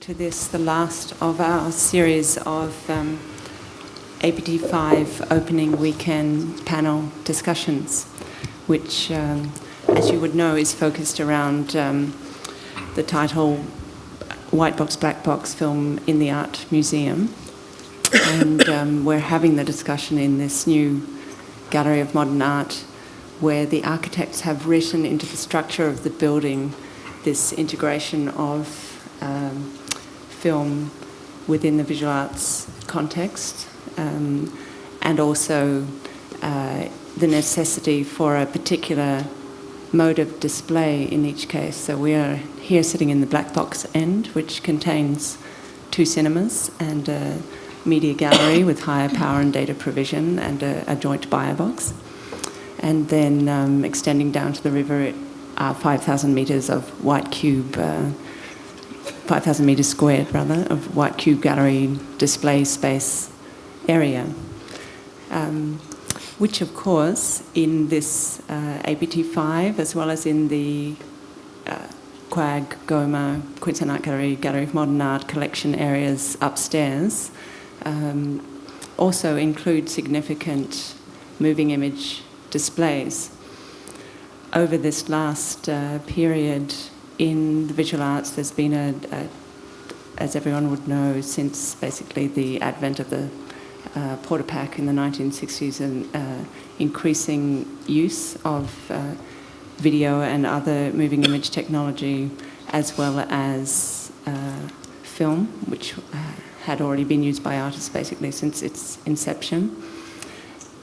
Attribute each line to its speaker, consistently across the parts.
Speaker 1: to this, the last of our series of APT5 opening weekend panel discussions, which, as you would know, is focused around the title White Box, Black Box Film in the Art Museum. And we're having the discussion in this new Gallery of Modern Art, where the architects have written into the structure of the building this integration of film within the visual arts context, and also the necessity for a particular mode of display in each case. So we are here sitting in the black box end, which contains 2 cinemas and a media gallery with higher power and data provision and a joint buyer box. And then extending down to the river are 5,000 metres of white cube, 5,000 metres squared rather, of white cube gallery display space area. Which of course in this APT5 as well as in the QAGOMA, Queensland Art Gallery, Gallery of Modern Art collection areas upstairs also include significant moving image displays. Over this last period in the visual arts, there's been as everyone would know, since basically the advent of the Porta Pack in the 1960s, and increasing use of video and other moving image technology, as well as film, which had already been used by artists basically since its inception.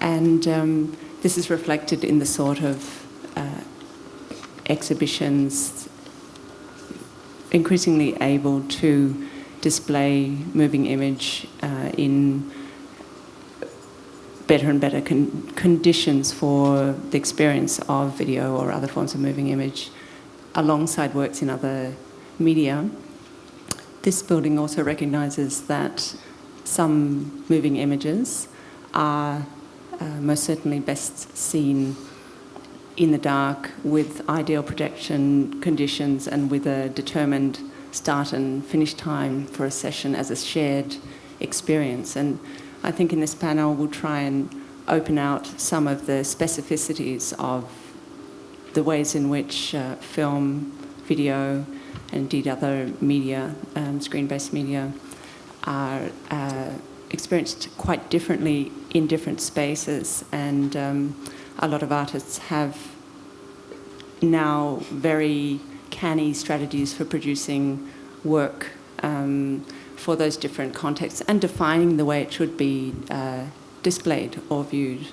Speaker 1: And this is reflected in the sort of exhibitions increasingly able to display moving image in better and better conditions for the experience of video or other forms of moving image alongside works in other media. This building also recognises that some moving images are most certainly best seen in the dark with ideal projection conditions and with a determined start and finish time for a session as a shared experience. And I think in this panel we'll try and open out some of the specificities of the ways in which film, video, and indeed other media, screen-based media, are experienced quite differently in different spaces. And a lot of artists have now very canny strategies for producing work for those different contexts and defining the way it should be displayed or viewed.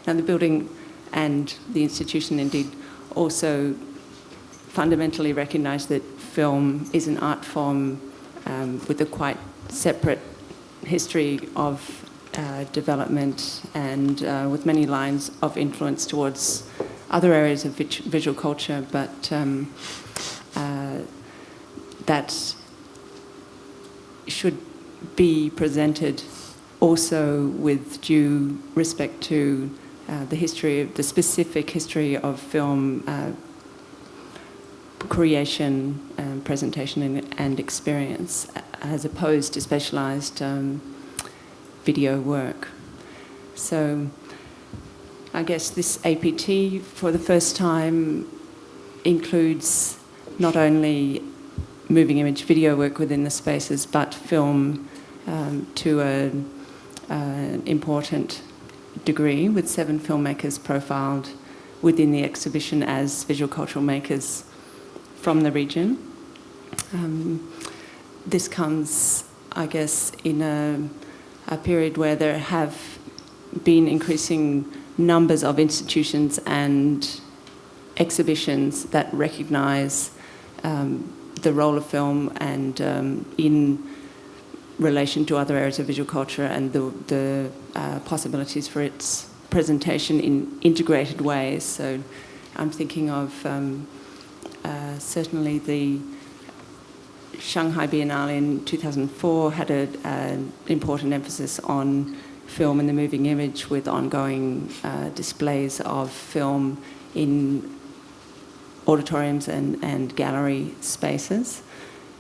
Speaker 1: Now, the building and the institution indeed also fundamentally recognise that film is an art form with a quite separate history of development and with many lines of influence towards other areas of visual culture, but that should be presented also with due respect to the history, the specific history of film creation, presentation and experience, as opposed to specialised video work. So I guess this APT for the first time includes not only moving image video work within the spaces, but film to an important degree, with 7 filmmakers profiled within the exhibition as visual cultural makers from the region. This comes, I guess, in a period where there have been increasing numbers of institutions and exhibitions that recognise the role of film and in relation to other areas of visual culture and the possibilities for its presentation in integrated ways. So I'm thinking of certainly the Shanghai Biennale in 2004 had an important emphasis on film and the moving image, with ongoing displays of film in auditoriums and gallery spaces.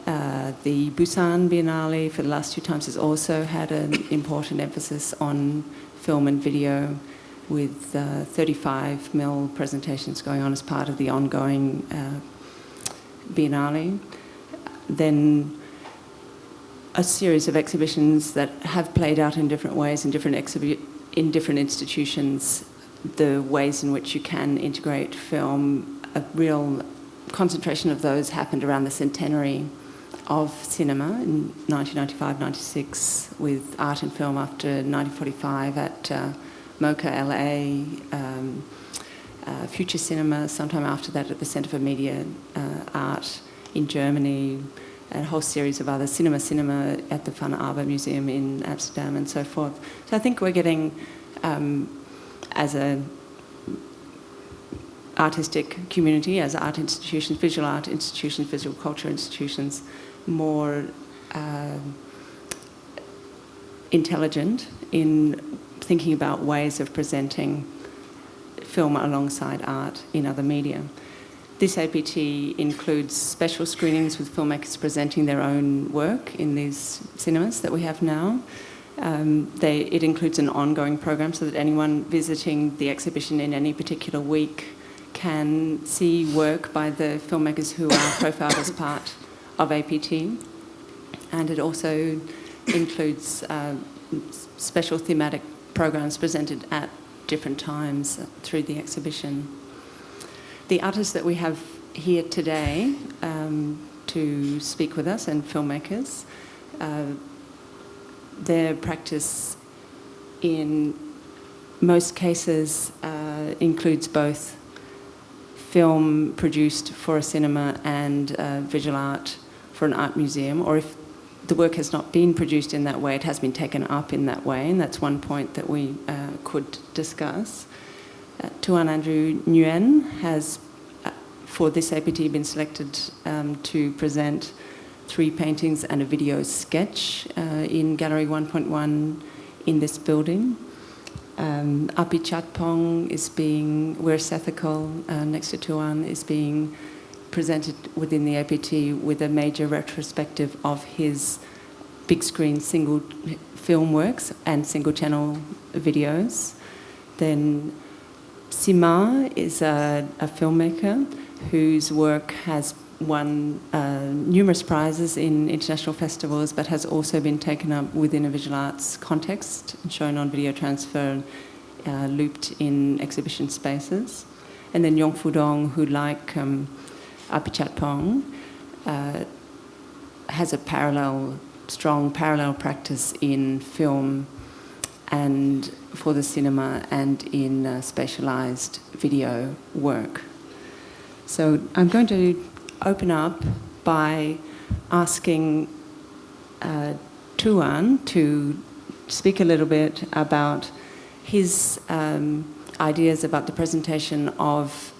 Speaker 1: The Busan Biennale for the last 2 times has also had an important emphasis on film and video, with 35mm presentations going on as part of the ongoing Biennale. Then a series of exhibitions that have played out in different ways in different institutions, the ways in which you can integrate film. A real concentration of those happened around the centenary of cinema in 1995-96, with art and film after 1945 at MoCA LA, Future Cinema sometime after that at the Centre for Media Art in Germany, and a whole series of other cinema at the Van Abbe Museum in Amsterdam, and so forth. So I think we're getting, as a artistic community, as art institutions, visual art institutions, visual culture institutions, more intelligent in thinking about ways of presenting film alongside art in other media. This APT includes special screenings with filmmakers presenting their own work in these cinemas that we have now. It includes an ongoing program so that anyone visiting the exhibition in any particular week can see work by the filmmakers who are profiled as part of APT. And it also includes special thematic programs presented at different times through the exhibition. The artists that we have here today to speak with us, and filmmakers, their practice in most cases includes both film produced for a cinema and visual art for an art museum, or if the work has not been produced in that way, it has been taken up in that way, and that's one point that we could discuss. Tuan Andrew Nguyen has, for this APT, been selected to present 3 paintings and a video sketch in Gallery 1.1 in this building. Api Chatpong is being, where Sethical, next to Tuan, is being presented within the APT with a major retrospective of his big screen single film works and single channel videos. Then Sima is a filmmaker whose work has won numerous prizes in international festivals, but has also been taken up within a visual arts context, shown on video transfer, looped in exhibition spaces. And then Yong Fudong, who, like Apichatpong, has a strong parallel practice in film and for the cinema and in spatialised video work. So I'm going to open up by asking Tuan to speak a little bit about his ideas about the presentation of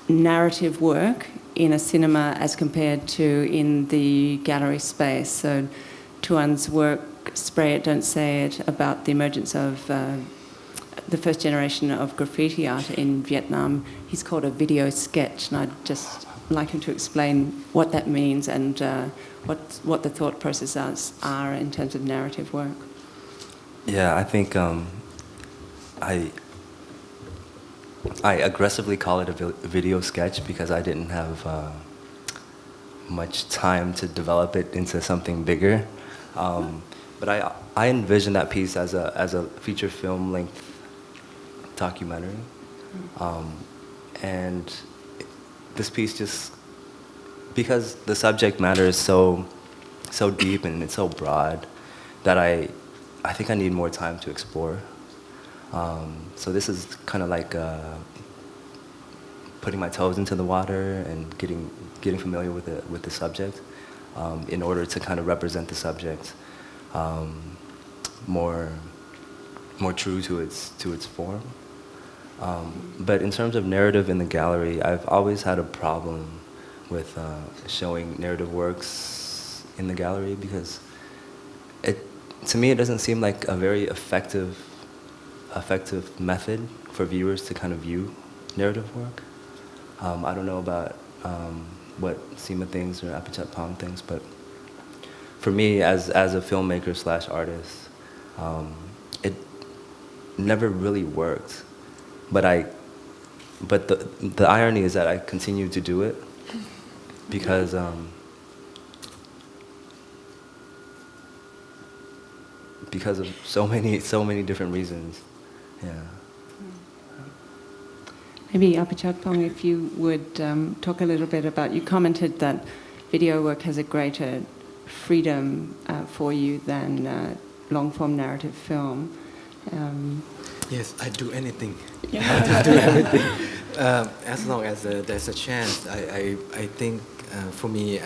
Speaker 1: narrative work in a cinema as compared to in the gallery space. So Tuan's work, Spray It, Don't Say It, about the emergence of the first generation of graffiti art in Vietnam, he's called a video sketch, and I'd just like him to explain what that means and what the thought processes are in terms of narrative work.
Speaker 2: Yeah, I think I aggressively call it a video sketch because I didn't have much time to develop it into something bigger. But I envision that piece as a feature film length documentary, and this piece just, because the subject matter is so deep and it's so broad, that I think I need more time to explore. So this is kind of like putting my toes into the water and getting familiar with the subject, in order to kind of represent the subject more true to its form. But in terms of narrative in the gallery, I've always had a problem with showing narrative works in the gallery, because to me it doesn't seem like a very effective method for viewers to kind of view narrative work. I don't know about what Sima thinks or APT5 thinks, but for me, as a filmmaker slash artist, it never really worked. But the irony is that I continue to do it because of so many different reasons. Yeah.
Speaker 1: Maybe APT5, if you would talk a little bit about, you commented that video work has a greater freedom for you than long-form narrative film.
Speaker 3: Yes, I do anything.
Speaker 1: Yeah.
Speaker 3: I do everything. As long as there's a chance, I think for me,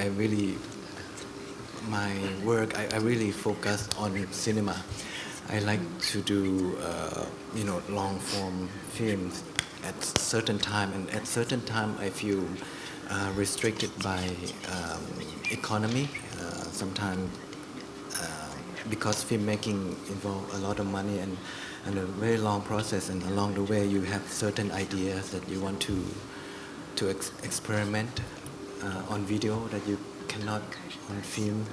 Speaker 3: my work, I really focus on cinema. I like to do, long-form films at certain time, and at certain time I feel restricted by economy. Sometimes because filmmaking involves a lot of money and a very long process, and along the way you have certain ideas that you want to experiment on video that you cannot on film.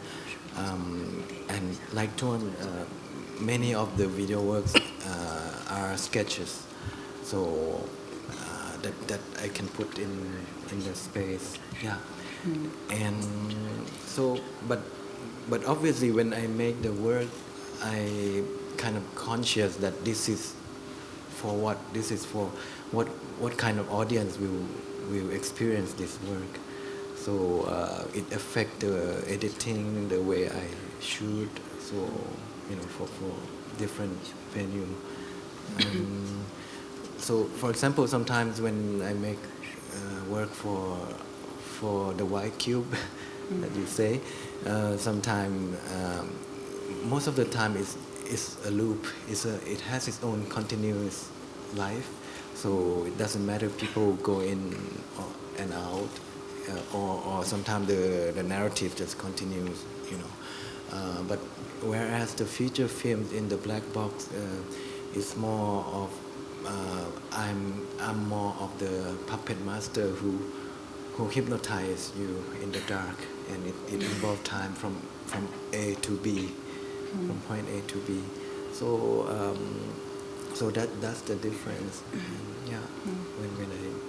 Speaker 3: And like Tuan, many of the video works are sketches, so that I can put in the space. Yeah. And so, but obviously when I make the work, I kind of conscious that this is for what kind of audience will experience this work. So it affects the editing, the way I shoot. So for different venue. So for example, sometimes when I make work for the white cube that you say, sometimes most of the time is a loop. It has its own continuous life. So it doesn't matter if people go in and out, or sometimes the narrative just continues. But whereas the feature films in the black box is more of I'm more of the puppet master who hypnotize you in the dark, and it involves time from A to B, from point A to B. So that's the difference. Yeah.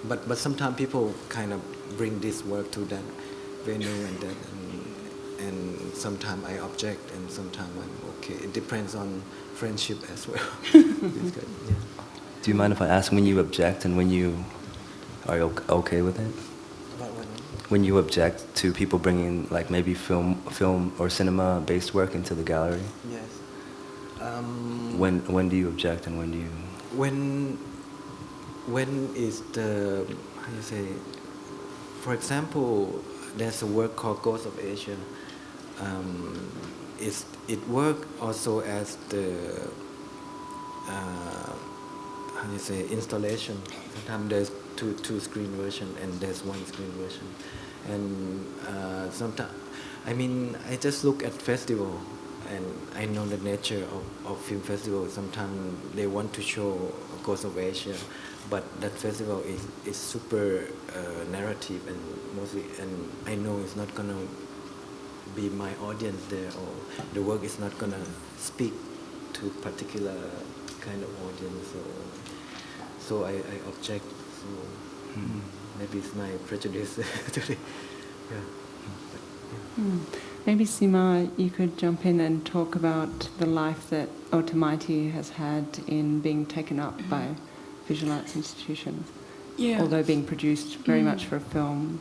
Speaker 3: But sometimes people kind of bring this work to that venue and sometimes I object and sometimes I'm okay. It depends on friendship as well. It's good. Yeah.
Speaker 2: Do you mind if I ask when you object and when you are okay with it?
Speaker 3: About what?
Speaker 2: When you object to people bringing like maybe film or cinema based work into the gallery?
Speaker 3: Yes.
Speaker 2: When do you object and when do you?
Speaker 3: When is the, how you say, for example, there's a work called Ghosts of Asia. It works also as the how you say, installation. Sometimes there's two screen version and there's one screen version, and sometimes I just look at festival. And I know the nature of film festival. Sometimes they want to show Ghost of Asia, but that festival is super narrative and mostly. And I know it's not gonna be my audience there, or the work is not gonna speak to particular kind of audience. So I object. So maybe it's my prejudice today. Yeah.
Speaker 1: Maybe Sima, you could jump in and talk about the life that Otamaiti has had in being taken up by visual arts institutions, although being produced very much for a film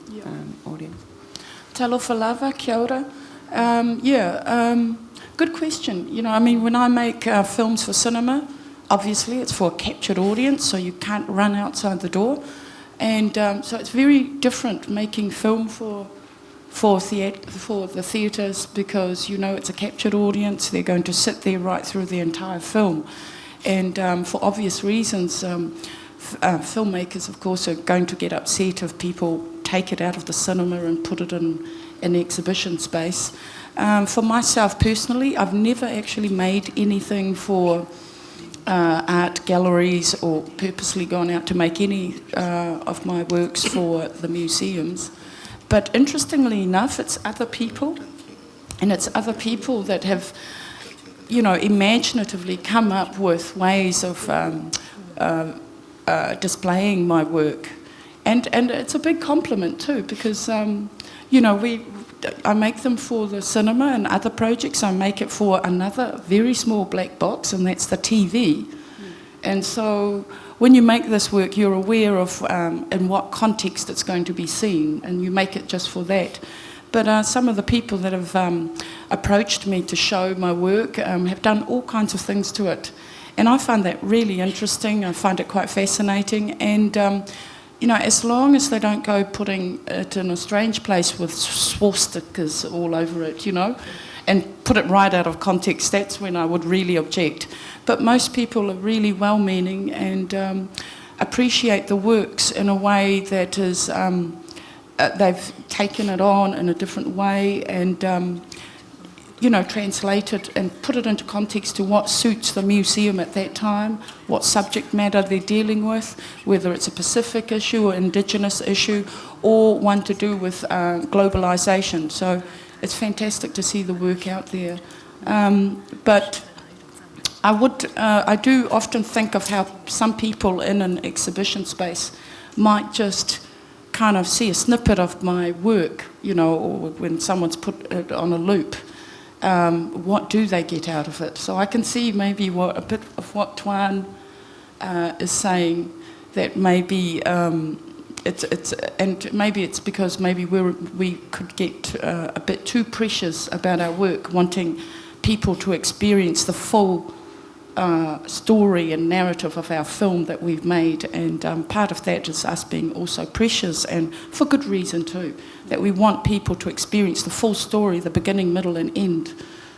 Speaker 1: audience.
Speaker 4: Talofa lava, kia ora. Good question. When I make films for cinema, obviously it's for a captured audience, so you can't run outside the door. And so it's very different making film for the theatres, because it's a captured audience. They're going to sit there right through the entire film, and for obvious reasons, filmmakers, of course, are going to get upset if people take it out of the cinema and put it in an exhibition space. For myself personally, I've never actually made anything for art galleries or purposely gone out to make any of my works for the museums. But interestingly enough, it's other people, and it's other people that have, you know, imaginatively come up with ways of displaying my work. And it's a big compliment too, because, you know, I make them for the cinema and other projects. I make it for another very small black box, and that's the TV. And so when you make this work, you're aware of in what context it's going to be seen, and you make it just for that. But some of the people that have approached me to show my work have done all kinds of things to it. And I find that really interesting. I find it quite fascinating. And, you know, as long as they don't go putting it in a strange place with swastikas all over it, you know, and put it right out of context, that's when I would really object. But most people are really well-meaning and appreciate the works in a way that is, they've taken it on in a different way and, you know, translate it and put it into context to what suits the museum at that time, what subject matter they're dealing with, whether it's a Pacific issue or Indigenous issue, or one to do with globalisation. So it's fantastic to see the work out there. But I do often think of how some people in an exhibition space might just kind of see a snippet of my work, you know, or when someone's put it on a loop. What do they get out of it? So I can see maybe a bit of what Tuan is saying, that maybe maybe it's because maybe we could get a bit too precious about our work, wanting people to experience the full story and narrative of our film that we've made, and part of that is us being also precious, and for good reason too, that we want people to experience the full story, the beginning, middle and end.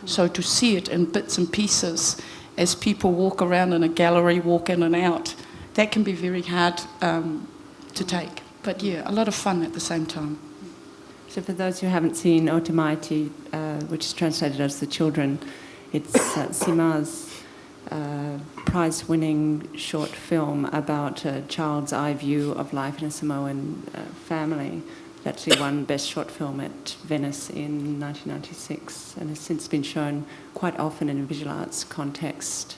Speaker 4: So to see it in bits and pieces as people walk around in a gallery, walk in and out, that can be very hard to take. But yeah, a lot of fun at the same time.
Speaker 1: So for those who haven't seen Otamaiti, which is translated as The Children, it's Sima's prize-winning short film about a child's eye view of life in a Samoan family. It actually won Best Short Film at Venice in 1996 and has since been shown quite often in a visual arts context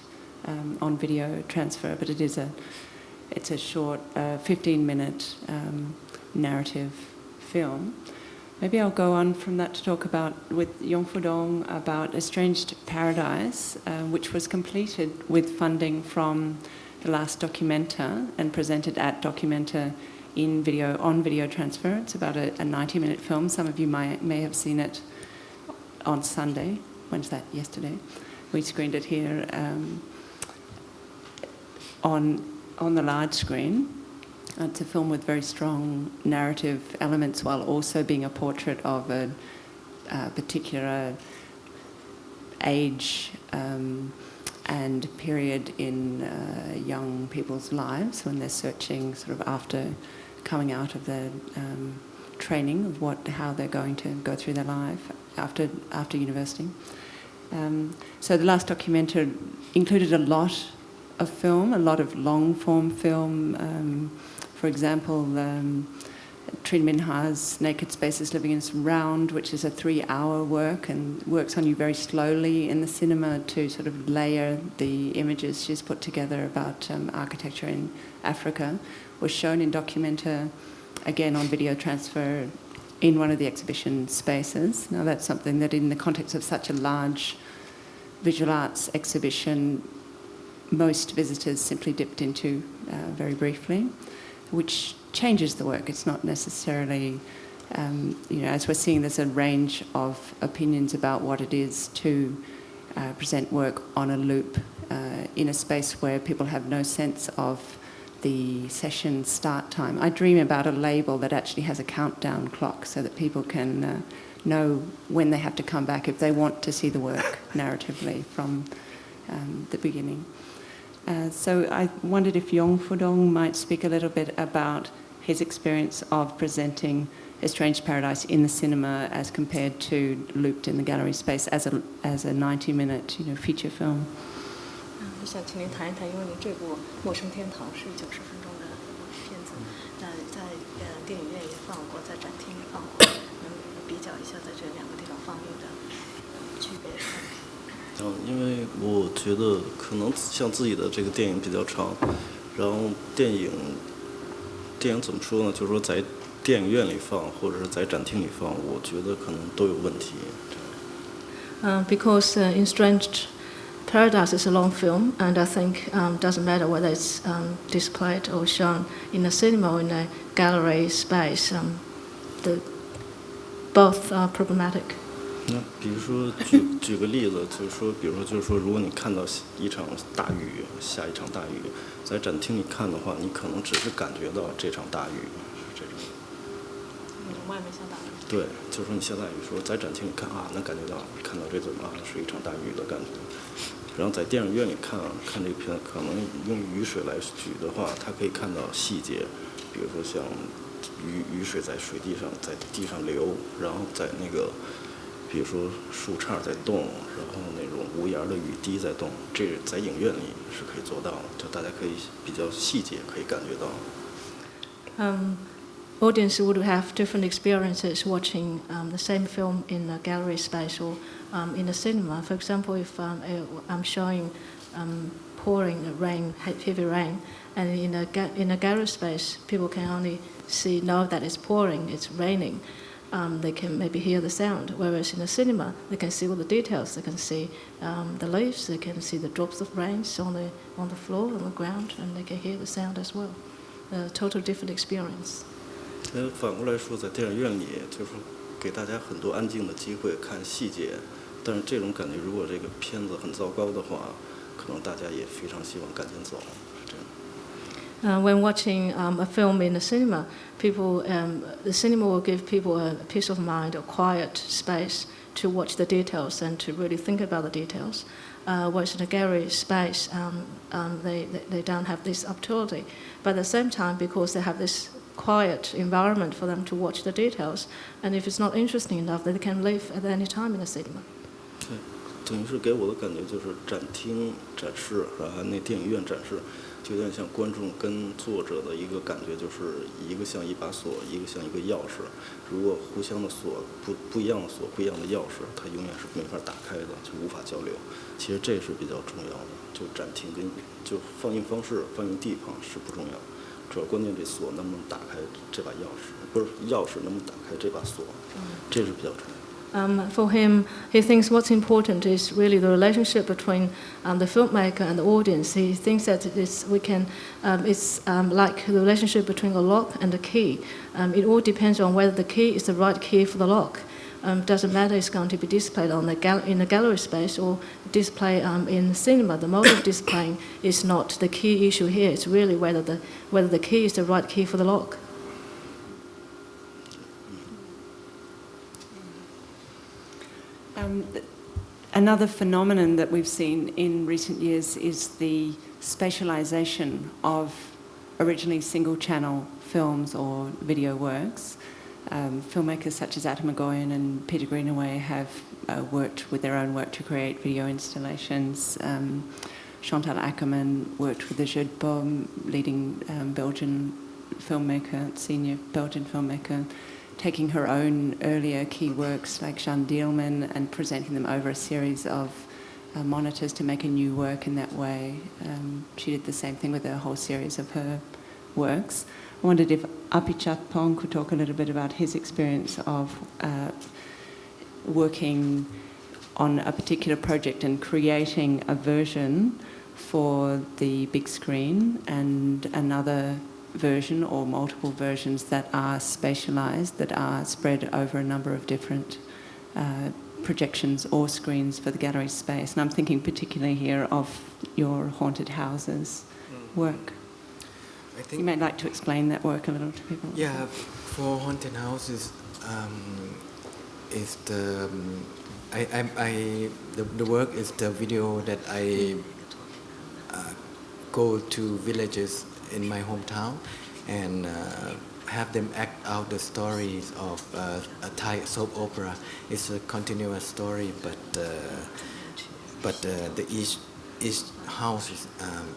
Speaker 1: on video transfer, but it's a short 15-minute narrative film. Maybe I'll go on from that to talk with Yong Fudong about Estranged Paradise, which was completed with funding from the last Documenta and presented at Documenta on video transfer. It's about a 90-minute film. Some of you may have seen it on Sunday. When's that? Yesterday. We screened it here on the large screen. It's a film with very strong narrative elements while also being a portrait of a particular age and period in young people's lives when they're searching sort of after coming out of their training of how they're going to go through their life after university. So the last Documenta included a lot of film, a lot of long-form film. For example, Trinh Minh Ha's Naked Spaces Living in Surround, which is a 3-hour work and works on you very slowly in the cinema to sort of layer the images she's put together about architecture in Africa, was shown in Documenta, again on video transfer in one of the exhibition spaces. Now that's something that in the context of such a large visual arts exhibition, most visitors simply dipped into very briefly, which changes the work. It's not necessarily, as we're seeing, there's a range of opinions about what it is to present work on a loop in a space where people have no sense of the session start time. I dream about a label that actually has a countdown clock so that people can know when they have to come back if they want to see the work narratively from the beginning. So I wondered if Yong Fudong might speak a little bit about his experience of presenting Estranged Paradise in the cinema as compared to looped in the gallery space as a 90-minute feature film.
Speaker 5: 我想请您谈一谈，因为您这部《陌生天堂》是90分钟的片子，在电影院也放过，在展厅也放过。下在这两个地方放映的区别。
Speaker 6: 因为我觉得可能像自己的这个电影比较长，然后电影怎么说呢？就是说在电影院里放或者是在展厅里放，我觉得可能都有问题。
Speaker 5: Because Estranged Paradise is a long film, and I think doesn't matter whether it's displayed or shown in a cinema or in a gallery space, both are problematic.
Speaker 6: 那比如说举个例子，比如说，如果你看到一场大雨，下一场大雨，在展厅里看的话，你可能只是感觉到这场大雨是这种。
Speaker 5: 外面下大雨。
Speaker 6: 对，就是说你下大雨，说在展厅里看能感觉到看到这种是一场大雨的感觉。然后在电影院里看这个片，可能用雨水来举的话，它可以看到细节，比如说像雨水在水地上，在地上流，然后在那个。比如说树杈在动，然后那种无檐的雨滴在动，这在影院里是可以做到的，就大家可以比较细节可以感觉到。
Speaker 5: Audience would have different experiences watching the same film in a gallery space or in a cinema. For example, if I'm showing pouring rain, heavy rain, and in a gallery space, people can only know that it's pouring, it's raining. They can maybe hear the sound, whereas in a cinema, they can see all the details. They can see the leaves, they can see the drops of rain on the floor, on the ground, and they can hear the sound as well. A total different experience.
Speaker 6: 反过来说，在电影院里，就是给大家很多安静的机会看细节，但是这种感觉，如果这个片子很糟糕的话，可能大家也非常希望赶紧走，是这样。
Speaker 5: When watching a film in the cinema, the cinema will give people a peace of mind, a quiet space to watch the details and to really think about the details. Whereas in a gallery space, they don't have this opportunity. But at the same time, because they have this quiet environment for them to watch the details, and if it's not interesting enough, they can leave at any time in the cinema.
Speaker 6: 对，等于是给我的感觉就是展厅展示那电影院展示。就有点像观众跟作者的一个感觉，就是一个像一把锁，一个像一个钥匙。如果互相的锁不一样的锁，不一样的钥匙，它永远是没法打开的，就无法交流。其实这是比较重要的，就展厅跟就放映方式、放映地方是不重要，主要关键这锁能不能打开这把钥匙，不是钥匙能不能打开这把锁，这是比较重要的。
Speaker 5: For him, he thinks what's important is really the relationship between the filmmaker and the audience. He thinks that it's like the relationship between a lock and a key. It all depends on whether the key is the right key for the lock. Doesn't matter it's going to be displayed in a gallery space or display in the cinema. The mode of displaying is not the key issue here. It's really whether the key is the right key for the lock.
Speaker 1: Another phenomenon that we've seen in recent years is the spatialisation of originally single-channel films or video works. Filmmakers such as Atom Agoyan and Peter Greenaway have worked with their own work to create video installations. Chantal Ackerman worked with the Jeu de Paume, leading Belgian filmmaker, senior Belgian filmmaker, taking her own earlier key works like Jeanne Dielman and presenting them over a series of monitors to make a new work in that way. She did the same thing with a whole series of her works. I wondered if APT5 could talk a little bit about his experience of working on a particular project and creating a version for the big screen and another version or multiple versions that are spatialised, that are spread over a number of different projections or screens for the gallery space. And I'm thinking particularly here of your Haunted Houses work.
Speaker 3: I think
Speaker 1: You might like to explain that work a little to people.
Speaker 3: Yeah, for Haunted Houses, is the the work is the video that I go to villages in my hometown and have them act out the stories of a Thai soap opera. It's a continuous story, but each house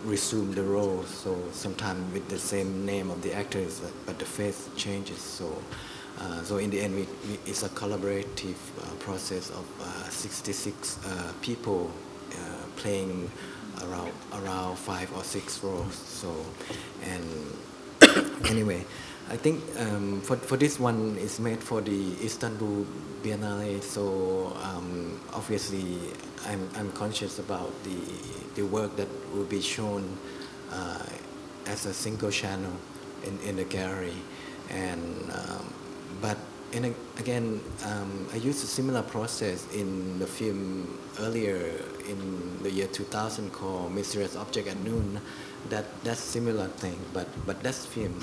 Speaker 3: resume the role. So sometimes with the same name of the actors, but the face changes. So So in the end, it's a collaborative process of 66 people playing around 5 or 6 roles. So, and anyway, I think for this one, it's made for the Istanbul Biennale. So obviously, I'm conscious about the work that will be shown as a single channel in the gallery, and but again, I used a similar process in the film earlier in the year 2000 called Mysterious Object at Noon. That's similar thing, but that's film.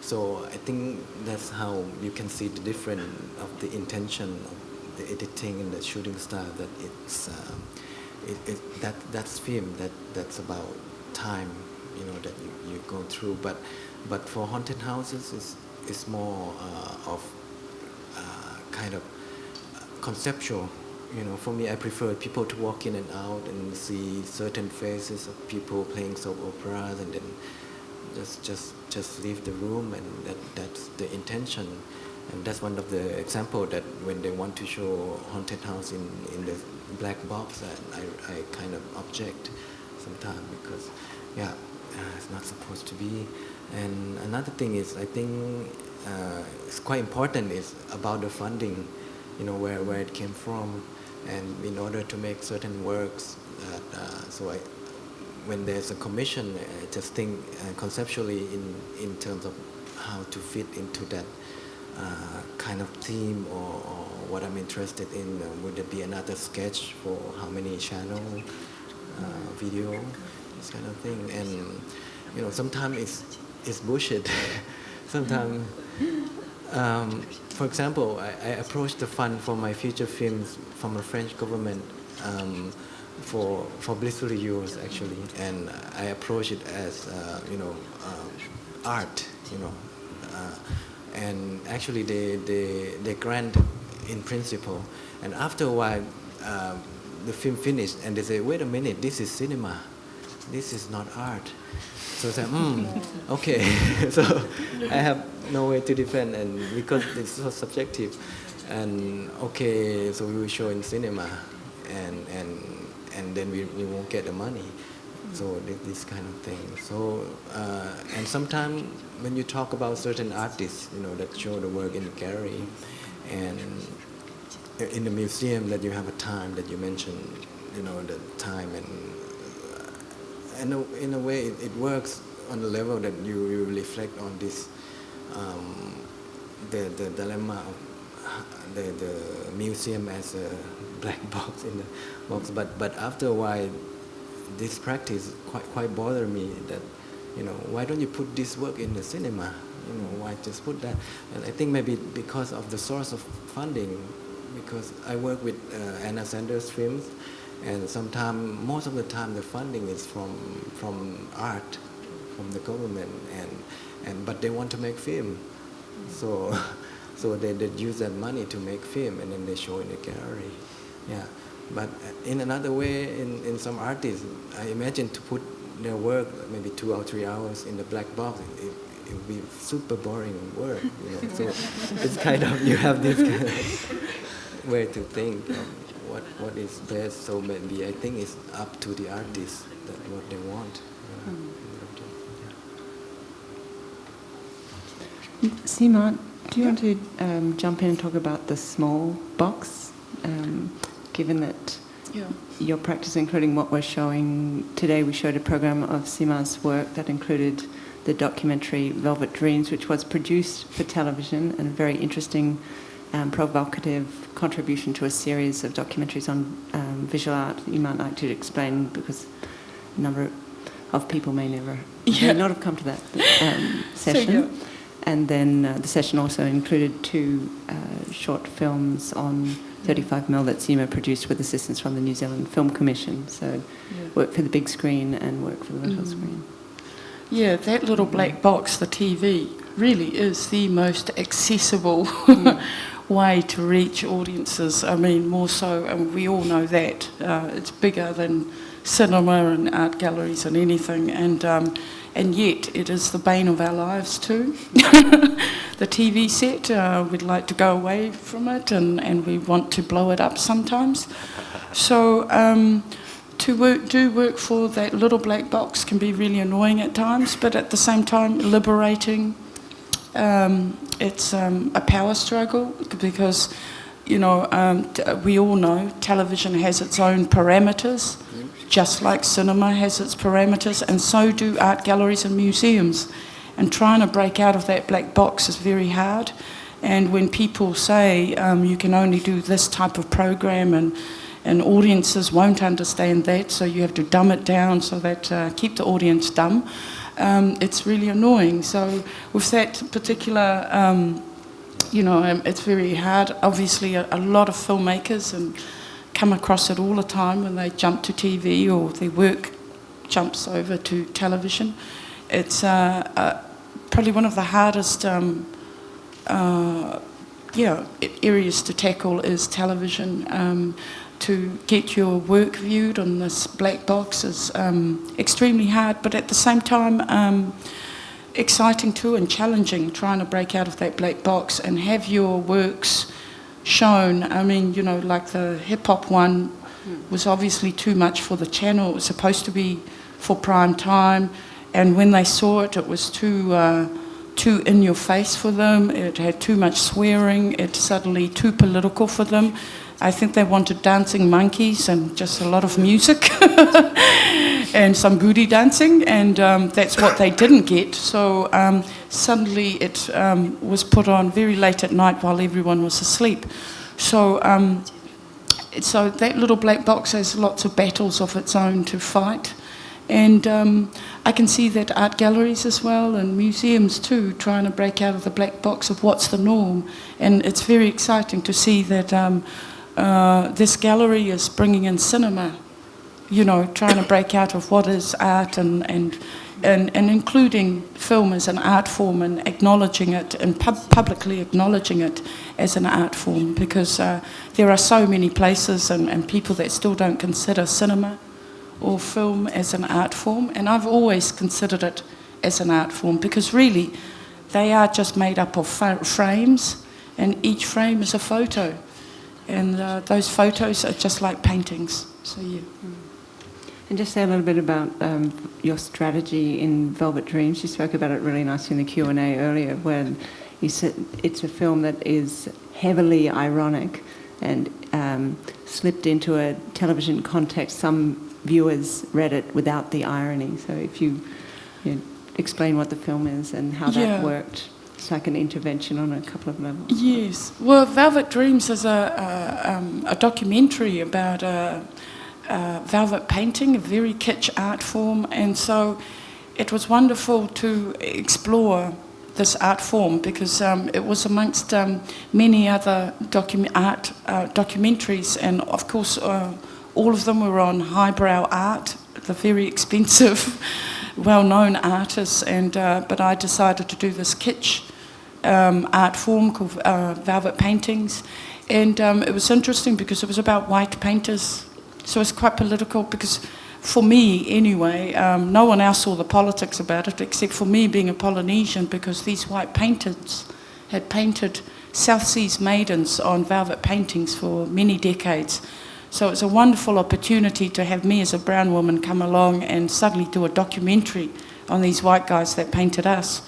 Speaker 3: So I think that's how you can see the difference of the intention of the editing and the shooting style. That it's that's film. That's about time, that you go through. But for haunted houses, it's more of kind of conceptual. For me, I prefer people to walk in and out and see certain faces of people playing soap operas, and then just leave the room, and that's the intention. And that's one of the example that when they want to show haunted house in the black box, I kind of object sometimes because, it's not supposed to be. And another thing is, I think it's quite important is about the funding, where it came from. And in order to make certain works, when there's a commission, I just think conceptually in terms of how to fit into that kind of theme or what I'm interested in. Would there be another sketch for how many channel, video, this kind of thing? And sometimes it's bullshit. Sometimes. For example, I approached the fund for my feature films from the French government for blissful use actually, and I approached it as art, and actually they grant in principle, and after a while the film finished and they say, wait a minute, this is cinema, this is not art. So I said, okay. So I have no way to defend, and because it's so subjective. And okay, so we will show in cinema, and then we won't get the money. So this kind of thing. So and sometimes when you talk about certain artists, that show the work in the gallery, and in the museum, that you have a time that you mentioned, the time and in a way, it works on the level that you reflect on this, the dilemma of the museum as a black box in the box. But after a while, this practice quite bothered me. That why don't you put this work in the cinema? Why just put that? And I think maybe because of the source of funding, because I work with Anna Sanders films. And sometimes, most of the time, the funding is from art, from the government, but they want to make film, so they use that money to make film, and then they show in the gallery. Yeah, but in another way, in some artists, I imagine to put their work maybe 2 or 3 hours in the black box, it would be super boring work. So it's kind of, you have this kind of way to think. What is best, so maybe I think it's up to the artist that what they want.
Speaker 1: Sima, do you want to jump in and talk about the small box, given that your practice, including what we're showing today? We showed a program of Sima's work that included the documentary Velvet Dreams, which was produced for television, and a very interesting provocative contribution to a series of documentaries on visual art. You might like to explain, because a number of people may not have come to that session. So, and then the session also included 2 short films on 35mm that Sima produced with assistance from the New Zealand Film Commission. So work for the big screen and work for the little screen.
Speaker 4: Yeah, that little black box, the TV, really is the most accessible way to reach audiences. I mean, more so, and we all know that. It's bigger than cinema and art galleries and anything, and yet it is the bane of our lives too. The TV set, we'd like to go away from it, and we want to blow it up sometimes. So to do work for that little black box can be really annoying at times, but at the same time liberating. It's a power struggle because, you know, we all know television has its own parameters, just like cinema has its parameters, and so do art galleries and museums. And trying to break out of that black box is very hard. And when people say you can only do this type of program and audiences won't understand that, so you have to dumb it down so that keep the audience dumb, it's really annoying. So with that particular, you know, it's very hard. Obviously, a lot of filmmakers and come across it all the time when they jump to TV or their work jumps over to television. It's probably one of the hardest areas to tackle is television. To get your work viewed on this black box is extremely hard, but at the same time exciting too and challenging, trying to break out of that black box and have your works shown. I mean, you know, like the hip-hop one was obviously too much for the channel. It was supposed to be for prime time, and when they saw it, it was too in your face for them. It had too much swearing. It's suddenly too political for them. I think they wanted dancing monkeys and just a lot of music and some booty dancing, and that's what they didn't get. So suddenly it was put on very late at night while everyone was asleep. So that little black box has lots of battles of its own to fight. And I can see that art galleries as well and museums too trying to break out of the black box of what's the norm. And it's very exciting to see that this gallery is bringing in cinema, you know, trying to break out of what is art and including film as an art form and acknowledging it and publicly acknowledging it as an art form, because there are so many places and people that still don't consider cinema or film as an art form, and I've always considered it as an art form because really they are just made up of frames, and each frame is a photo, and those photos are just like paintings. So yeah.
Speaker 1: And just say a little bit about your strategy in Velvet Dreams. You spoke about it really nicely in the Q&A earlier, when you said it's a film that is heavily ironic and slipped into a television context. Some viewers read it without the irony. So if you explain what the film is and how that worked. It's like an intervention on a couple of levels.
Speaker 4: Yes. Well, Velvet Dreams is a documentary about velvet painting, a very kitsch art form, and so it was wonderful to explore this art form because it was amongst many other documentaries, and of course all of them were on highbrow art, the very expensive, well-known artists, and but I decided to do this kitsch art form called velvet paintings, and it was interesting because it was about white painters. So it's quite political because, for me anyway, no one else saw the politics about it except for me being a Polynesian, because these white painters had painted South Seas maidens on velvet paintings for many decades. So it's a wonderful opportunity to have me as a brown woman come along and suddenly do a documentary on these white guys that painted us.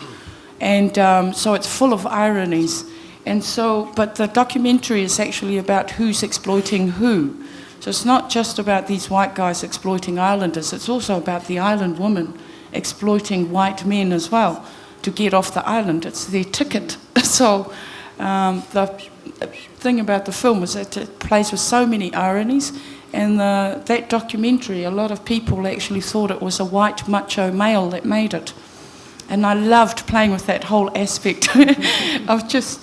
Speaker 4: And so it's full of ironies. And so, but the documentary is actually about who's exploiting who. So it's not just about these white guys exploiting islanders, it's also about the island women exploiting white men as well to get off the island. It's their ticket. So the thing about the film is that it plays with so many ironies, and that documentary, a lot of people actually thought it was a white macho male that made it. And I loved playing with that whole aspect of just...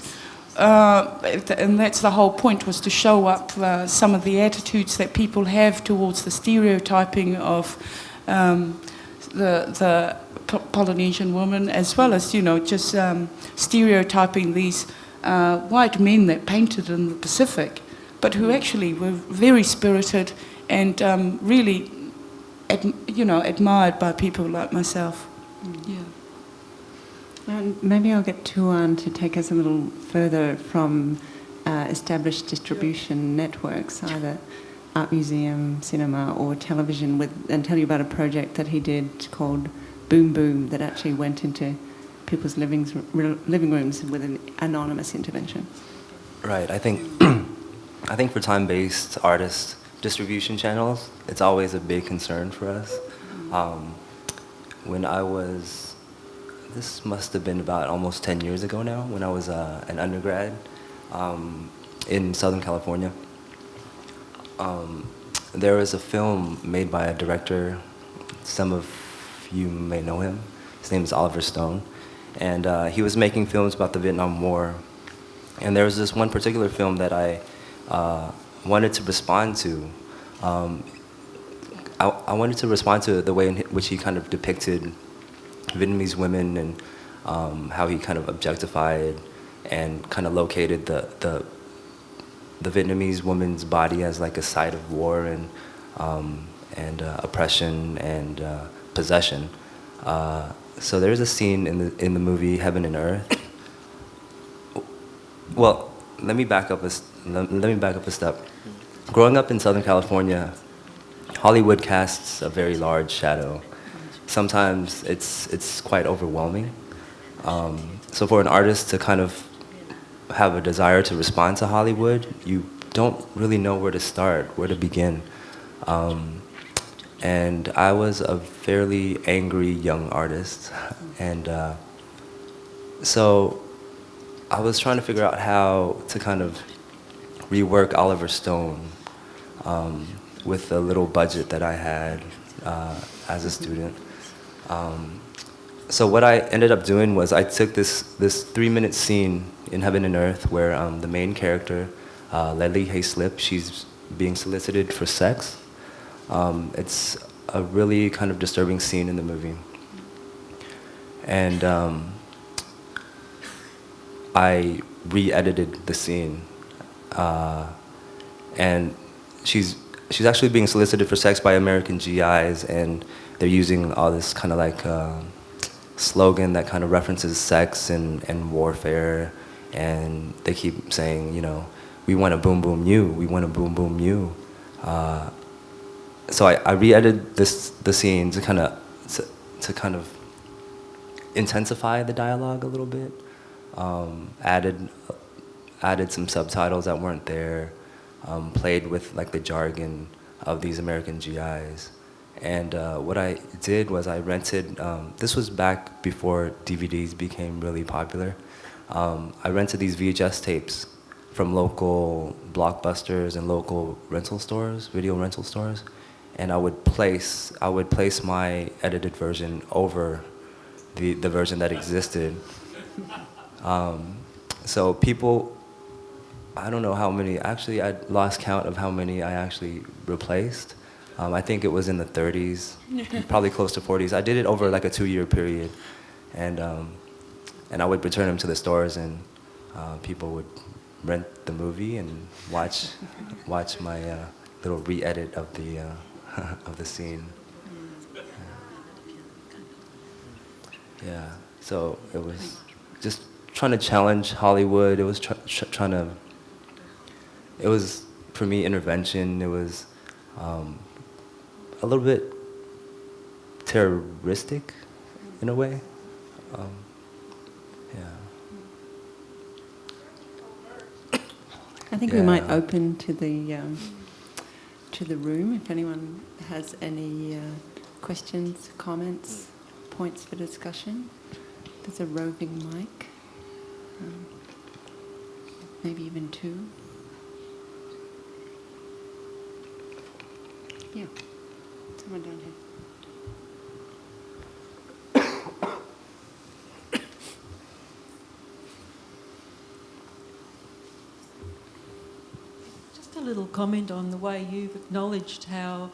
Speaker 4: and that's the whole point, was to show up some of the attitudes that people have towards the stereotyping of the Polynesian woman, as well as, just stereotyping these white men that painted in the Pacific, but who actually were very spirited and really, admired by people like myself. Yeah.
Speaker 1: And maybe I'll get Tuan to take us a little further from established distribution networks, either art museum, cinema or television, and tell you about a project that he did called Boom Boom that actually went into people's living rooms with an anonymous intervention.
Speaker 2: Right. I think for time-based artists, distribution channels, it's always a big concern for us. When this must have been about almost 10 years ago now, when I was an undergrad in Southern California. There was a film made by a director, some of you may know him. His name is Oliver Stone. And he was making films about the Vietnam War. And there was this one particular film that I wanted to respond to. I wanted to respond to the way in which he kind of depicted Vietnamese women and how he kind of objectified and kind of located the Vietnamese woman's body as like a site of war and oppression and possession. So there's a scene in the movie Heaven and Earth. Well, let me back up a step. Growing up in Southern California, Hollywood casts a very large shadow. Sometimes it's quite overwhelming. So for an artist to kind of have a desire to respond to Hollywood, you don't really know where to start, where to begin. And I was a fairly angry young artist. And so I was trying to figure out how to kind of rework Oliver Stone with the little budget that I had as a student. So what I ended up doing was I took this 3-minute scene in Heaven and Earth where the main character, Leslie Hayslip, she's being solicited for sex. It's a really kind of disturbing scene in the movie. And I re-edited the scene. And she's actually being solicited for sex by American GIs, and they're using all this kind of like slogan that kind of references sex and warfare, and they keep saying, we want to boom boom you, we want to boom boom you. So I re-edited the scene to kind of intensify the dialogue a little bit. Added some subtitles that weren't there. Played with like the jargon of these American GIs. And what I did was I rented, this was back before DVDs became really popular. I rented these VHS tapes from local Blockbusters and local rental stores, video rental stores, and I would place my edited version over the version that existed. So people, I don't know how many, actually I lost count of how many I actually replaced. I think it was in the 30s, probably close to 40s. I did it over like a 2-year period, and I would return them to the stores, and people would rent the movie and watch my little re-edit of the scene. Yeah, so it was just trying to challenge Hollywood. It was trying to. It was for me intervention. It was a little bit terroristic, in a way. Yeah.
Speaker 1: I think we might open to the room if anyone has any questions, comments, points for discussion. There's a roving mic, maybe even 2. Yeah, someone down here.
Speaker 7: Just a little comment on the way you've acknowledged how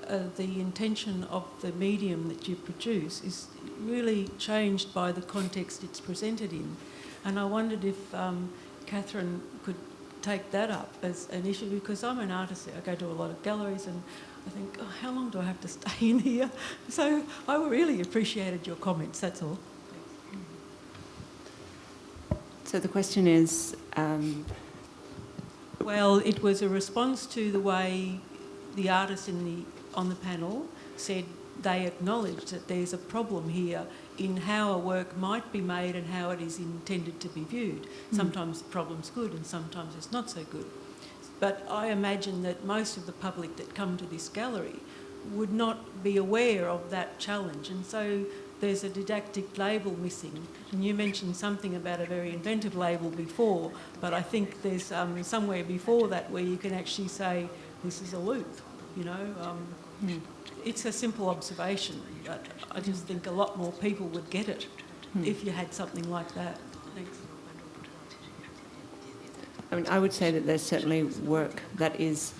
Speaker 7: the intention of the medium that you produce is really changed by the context it's presented in. And I wondered if Catherine could take that up as an issue, because I'm an artist. I go to a lot of galleries and I think, oh, how long do I have to stay in here? So I really appreciated your comments, that's all.
Speaker 1: So the question is,
Speaker 7: Well, it was a response to the way the artists on the panel said they acknowledged that there's a problem here in how a work might be made and how it is intended to be viewed. Sometimes the problem's good and sometimes it's not so good. But I imagine that most of the public that come to this gallery would not be aware of that challenge, and so there's a didactic label missing. And you mentioned something about a very inventive label before, but I think there's somewhere before that where you can actually say, this is a loop, you know. It's a simple observation, but I just think a lot more people would get it if you had something like that. Thanks.
Speaker 1: I mean, I would say that there's certainly work that is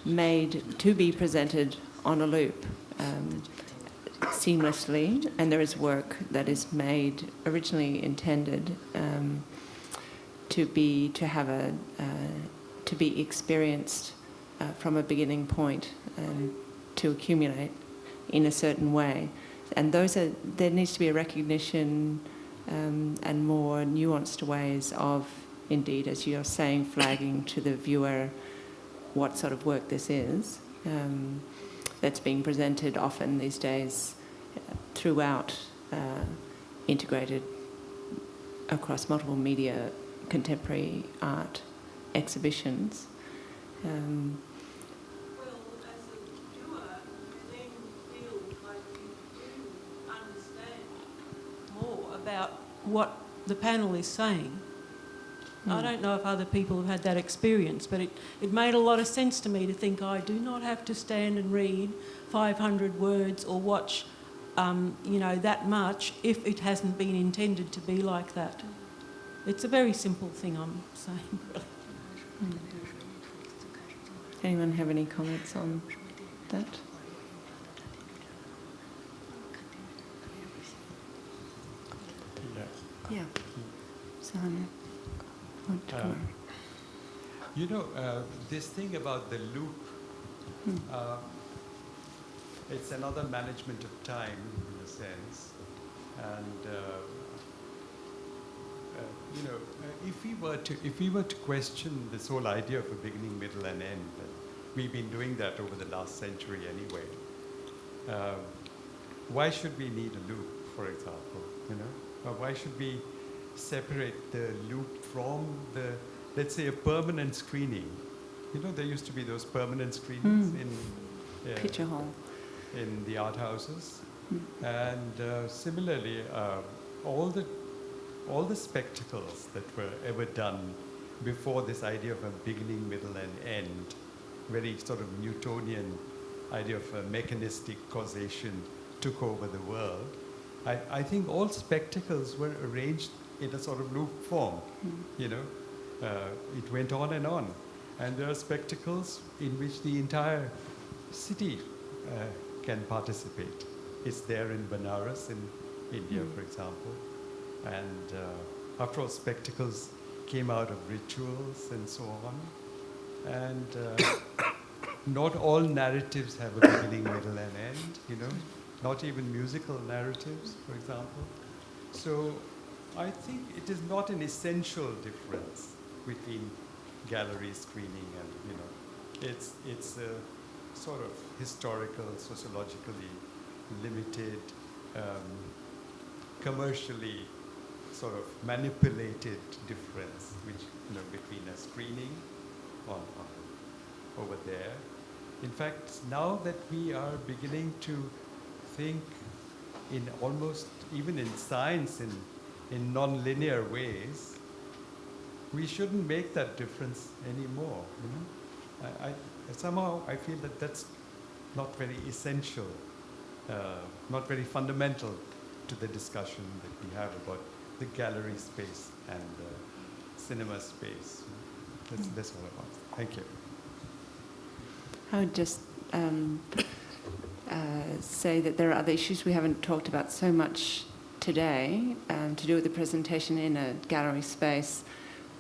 Speaker 1: made to be presented on a loop seamlessly, and there is work that is made originally intended to be experienced from a beginning point and to accumulate in a certain way. And there needs to be a recognition and more nuanced ways of, indeed, as you're saying, flagging to the viewer what sort of work this is that's being presented often these days throughout, integrated across multiple media, contemporary art exhibitions.
Speaker 7: Well, as a viewer, you then feel like you do understand more about what the panel is saying. I don't know if other people have had that experience, but it made a lot of sense to me to think I do not have to stand and read 500 words or watch, that much if it hasn't been intended to be like that. It's a very simple thing I'm saying, really.
Speaker 1: Anyone have any comments on that? Yeah. Simon.
Speaker 8: This thing about the loop, it's another management of time in a sense. And, if we were to question this whole idea of a beginning, middle and end, and we've been doing that over the last century anyway, why should we need a loop, for example, Or why should we separate the loop from the, let's say, a permanent screening? There used to be those permanent screenings in
Speaker 1: Picture hall.
Speaker 8: In the art houses, and similarly, all the spectacles that were ever done before this idea of a beginning, middle, and end, very sort of Newtonian idea of a mechanistic causation took over the world. I think all spectacles were arranged in a sort of loop form, It went on, and there are spectacles in which the entire city can participate. It's there in Benares in India, for example, and after all, spectacles came out of rituals and so on, and not all narratives have a beginning, middle, and end, Not even musical narratives, for example. So I think it is not an essential difference between gallery screening and, it's a sort of historical, sociologically limited, commercially sort of manipulated difference, which, between a screening on over there. In fact, now that we are beginning to think in almost, even in science, in non-linear ways, we shouldn't make that difference anymore. Somehow I feel that that's not very essential, not very fundamental to the discussion that we have about the gallery space and the cinema space. That's all I want. Thank you.
Speaker 1: I would just say that there are other issues we haven't talked about so much today to do with the presentation in a gallery space.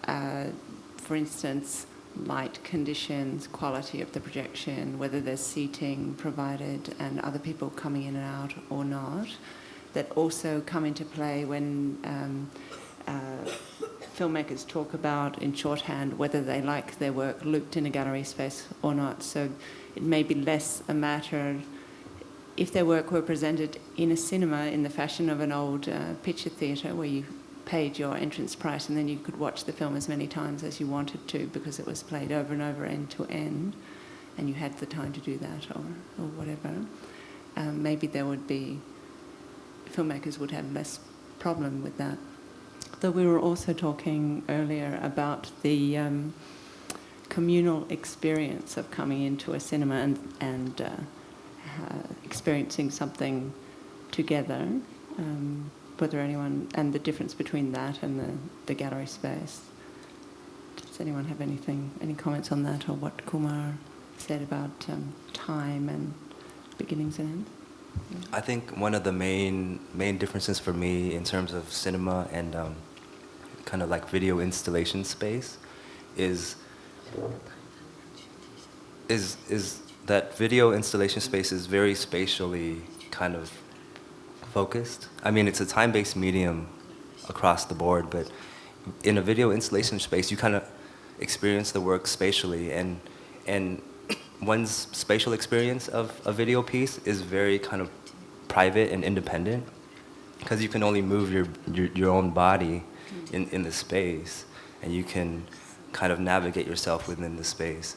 Speaker 1: For instance, light conditions, quality of the projection, whether there's seating provided and other people coming in and out or not, that also come into play when filmmakers talk about in shorthand whether they like their work looped in a gallery space or not. So it may be less a matter if their work were presented in a cinema in the fashion of an old picture theatre where you paid your entrance price and then you could watch the film as many times as you wanted to because it was played over and over, end to end, and you had the time to do that or whatever. Maybe there would be, filmmakers would have less problem with that. Though we were also talking earlier about the communal experience of coming into a cinema and experiencing something together. Whether anyone, and the difference between that and the gallery space. Does anyone have any comments on that, or what Kumar said about time and beginnings and ends? Yeah.
Speaker 2: I think one of the main differences for me in terms of cinema and kind of like video installation space is that video installation space is very spatially kind of focused. I mean, it's a time-based medium across the board, but in a video installation space, you kind of experience the work spatially, and one's spatial experience of a video piece is very kind of private and independent, because you can only move your own body in the space, and you can kind of navigate yourself within the space.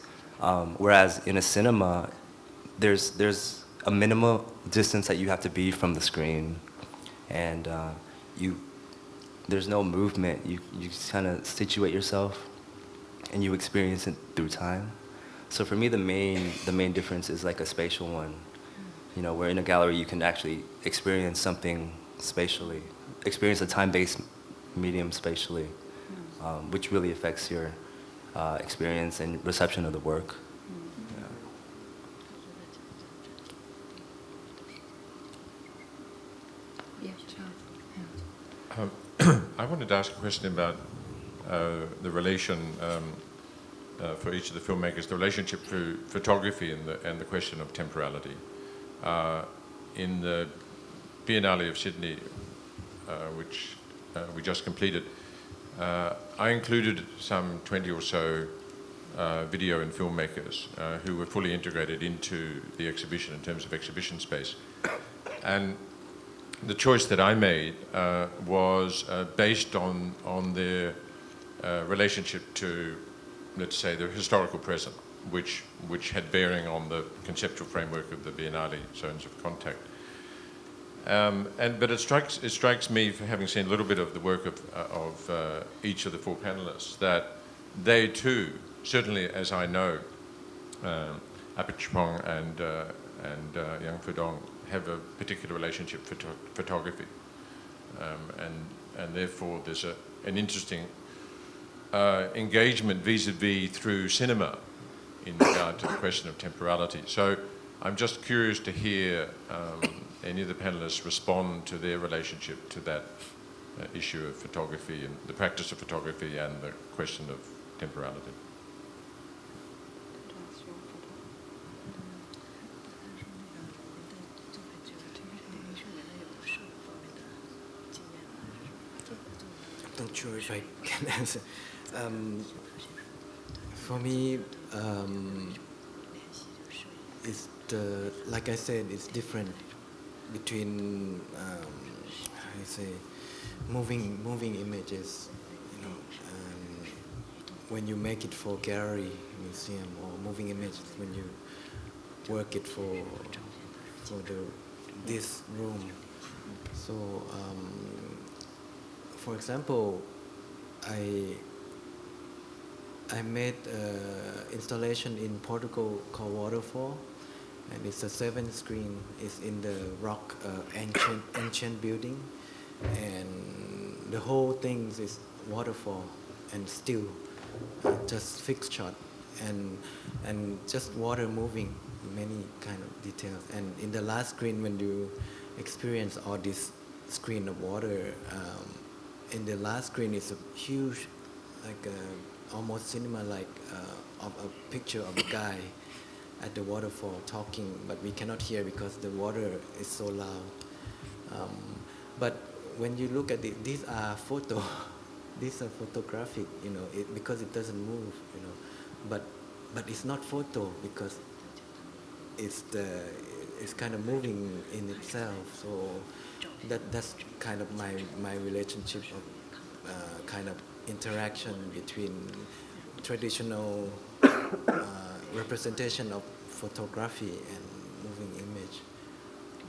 Speaker 2: Whereas in a cinema, there's a minimal distance that you have to be from the screen, and there's no movement. You kind of situate yourself, and you experience it through time. So for me, the main difference is like a spatial one. You know, where in a gallery you can actually experience something spatially, experience a time-based medium spatially, which really affects your experience and reception of the work.
Speaker 9: I wanted to ask a question about the relation for each of the filmmakers, the relationship to photography and the question of temporality. In the Biennale of Sydney, which we just completed, I included some 20 or so video and filmmakers who were fully integrated into the exhibition in terms of exhibition space. And the choice that I made was based on their relationship to, let's say, the historical present, which had bearing on the conceptual framework of the Biennale zones of contact. But it strikes me, for having seen a little bit of the work of each of the four panelists, that they too, certainly as I know, APT5 and Yang Fudong have a particular relationship to photography, and therefore there's an interesting engagement vis-a-vis through cinema in regard to the question of temporality. So I'm just curious to hear any of the panelists respond to their relationship to that issue of photography and the practice of photography and the question of temporality.
Speaker 3: I'm not sure if I can answer. For me, it's like I said, it's different between I say moving images. You know, when you make it for gallery, museum, or moving images when you work it for this room. So. For example, I made an installation in Portugal called Waterfall, and it's a 7-screen. It's in the rock ancient building, and the whole thing is waterfall and still, just fixed shot, and just water moving, many kind of details. And in the last screen, when you experience all this screen of water. In the last screen is a huge like almost cinema like of a picture of a guy at the waterfall talking, but we cannot hear because the water is so loud. But when you look at it, these are photo, these are photographic, you know, because it doesn't move, you know. But it's not photo because it's kind of moving in itself. So that's kind of my relationship of kind of interaction between traditional representation of photography and moving image.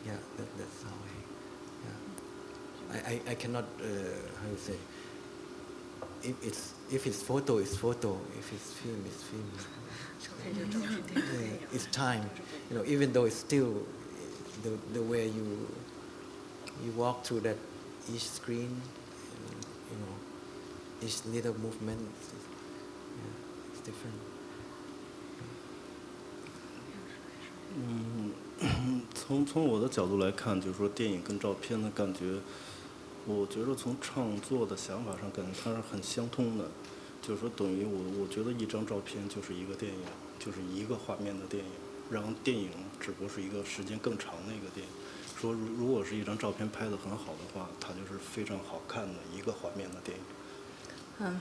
Speaker 3: Yeah, that's how I cannot how you say. If it's photo, it's photo. If it's film, it's film. It's time, you know. Even though it's still the way you walk through that each screen, and, you know, each little movement, it's different.
Speaker 6: 从我的角度来看，就是说电影跟照片的感觉，我觉得从创作的想法上，感觉它是很相通的。就是说，等于我觉得一张照片就是一个电影，就是一个画面的电影，然后电影只不过是一个时间更长的一个电影。说如果是一张照片拍得很好的话，它就是非常好看的一个画面的电影。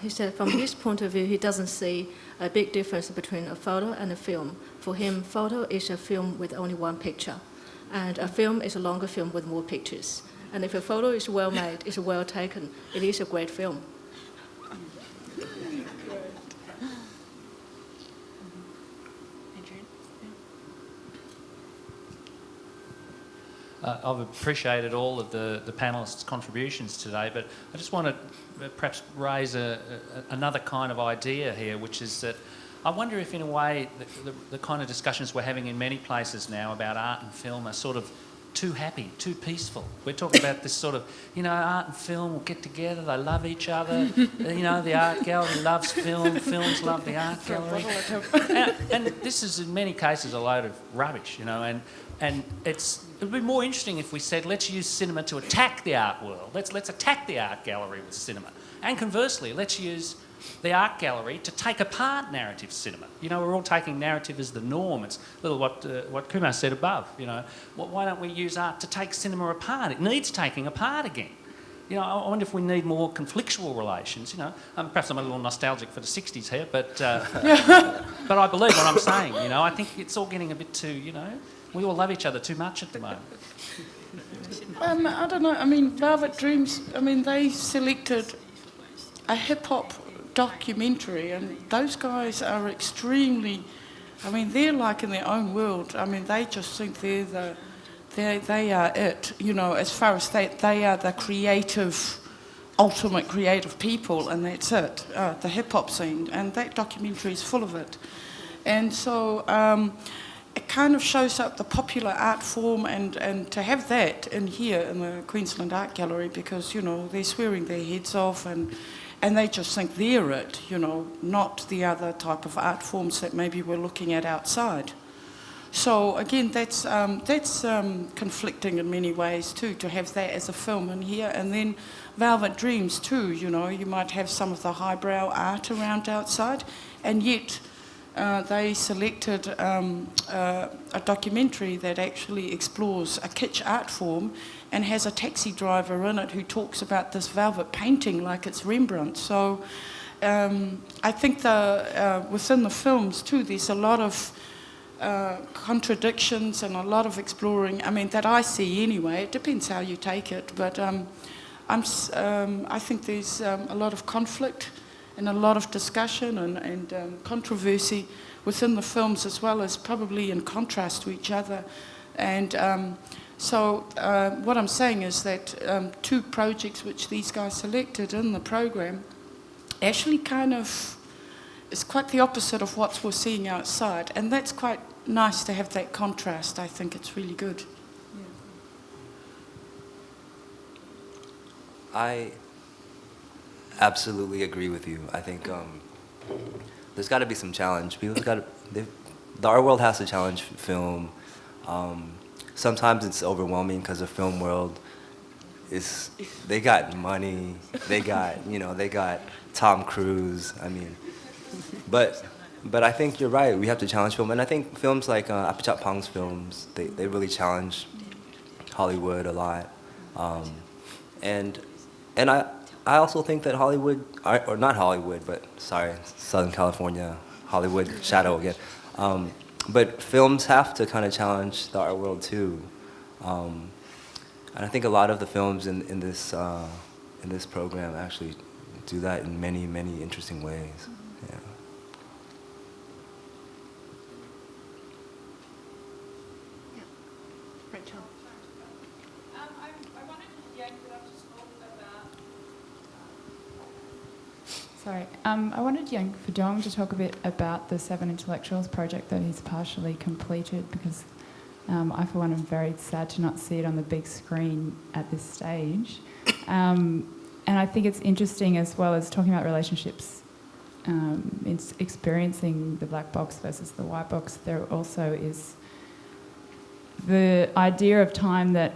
Speaker 5: He said from his point of view, he doesn't see a big difference between a photo and a film. For him, photo is a film with only one picture, and a film is a longer film with more pictures. And if a photo is well made, is well taken, it is a great film.
Speaker 10: I've appreciated all of the panellists' contributions today, but I just want to perhaps raise another kind of idea here, which is that I wonder if, in a way, the kind of discussions we're having in many places now about art and film are sort of too happy, too peaceful. We're talking about this sort of, you know, art and film will get together, they love each other, you know, the art gallery loves film, films love the art gallery. And this is, in many cases, a load of rubbish, you know, and it would be more interesting if we said, let's use cinema to attack the art world. Let's attack the art gallery with cinema. And conversely, let's use the art gallery to take apart narrative cinema. You know, we're all taking narrative as the norm. It's a little what Kumar said above, you know. Why don't we use art to take cinema apart? It needs taking apart again. You know, I wonder if we need more conflictual relations, you know. Perhaps I'm a little nostalgic for the 60s here, but I believe what I'm saying, you know. I think it's all getting a bit too, you know, we all love each other too much at the moment.
Speaker 4: I don't know. I mean, Velvet Dreams, I mean, they selected a hip-hop documentary, and those guys are extremely, I mean, they're like in their own world. I mean, they just think they are it, you know, as far as they are the creative, ultimate creative people, and that's it, the hip-hop scene, and that documentary is full of it. And so it kind of shows up the popular art form, and to have that in here in the Queensland Art Gallery, because, you know, they're swearing their heads off, and they just think they're it, you know, not the other type of art forms that maybe we're looking at outside. So again, that's conflicting in many ways too, to have that as a film in here. And then Velvet Dreams too, you know, you might have some of the highbrow art around outside, and yet they selected a documentary that actually explores a kitsch art form and has a taxi driver in it who talks about this velvet painting like it's Rembrandt. So I think within the films too, there's a lot of contradictions and a lot of exploring, I mean, that I see anyway. It depends how you take it, but I think there's a lot of conflict and a lot of discussion and controversy within the films, as well as probably in contrast to each other. And so what I'm saying is that two projects which these guys selected in the program actually kind of is quite the opposite of what we're seeing outside, and that's quite nice to have that contrast. I think it's really good.
Speaker 2: I absolutely agree with you. I think there's got to be some challenge. The art world has to challenge film. Sometimes it's overwhelming because the film world is they got money, they got Tom Cruise. I mean, but I think you're right. We have to challenge film, and I think films like APT5's films, they really challenge Hollywood a lot, and I also think that Hollywood, or not Hollywood, but sorry, Southern California, Hollywood shadow again. But films have to kind of challenge the art world too, and I think a lot of the films in this program actually do that in many interesting ways. Yeah.
Speaker 1: Rachel.
Speaker 11: I wanted Yang to talk about. Sorry, I wanted Yang Fudong to talk a bit about the Seven Intellectuals project that he's partially completed, because I, for one, am very sad to not see it on the big screen at this stage. And I think it's interesting, as well as talking about relationships, in experiencing the black box versus the white box, there also is the idea of time that